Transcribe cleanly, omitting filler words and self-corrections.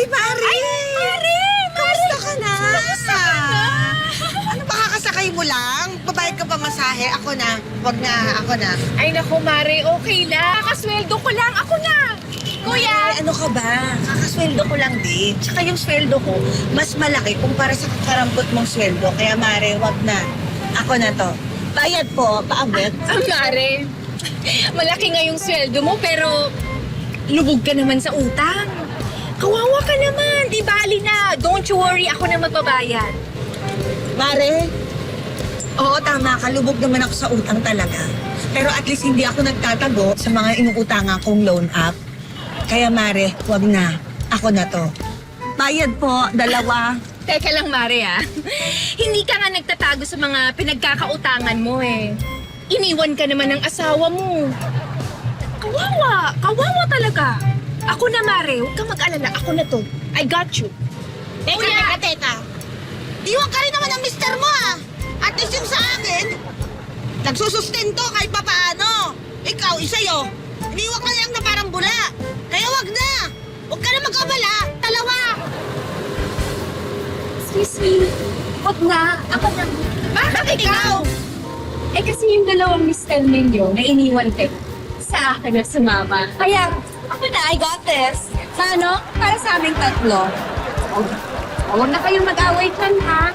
Mari! Mari! Kamusta ka na? Kamusta ka na? Ano ba kakasakay mo lang? Babayad ka pa masahe? Ako na. Wag na, ako na. Ay naku, Mari, okay na. Kakasweldo ko lang, ako na. Kuya! Mari, ano ka ba? Kakasweldo ko lang din. Tsaka yung sweldo ko, mas malaki kumpara sa kakarampot mong sweldo. Kaya Mari, wag na. Ako na to. Bayad po, paabot. Mari, malaki nga yung sweldo mo, pero lubog ka naman sa utang. Kawawa ka naman, di bali na. Don't you worry, ako na magbabayad. Mare, oo, tama ka. Lubog naman ako sa utang talaga. Pero at least hindi ako nagtatago sa mga inuutangan kong loan app. Kaya Mare, wag na. Ako na to. Bayad po, 2. Teka lang, Mare, ah. Hindi ka nga nagtatago sa mga pinagkakautangan mo, eh. Iniwan ka naman ng asawa mo. Kawawa! Kawawa talaga. Ako na, Mare. Huwag kang mag-alala. Ako na to. I got you. Teka. Iwan ka rin naman ng mister mo, ah. At least yung sa akin, nagsusustento kahit pa paano. Ikaw, isayo, iniwan ka lang na parang bula. Kaya wag na. Huwag ka na mag-abala. 2. Excuse me. Huwag na. Ako na. Bakit ikaw? Eh kasi yung dalawang mister ninyo na iniwan kayo sa akin na sumama. Kaya, ako na, I got this. Sa ano? Para sa aming 3. Huwag na kayong mag-away dyan, ha?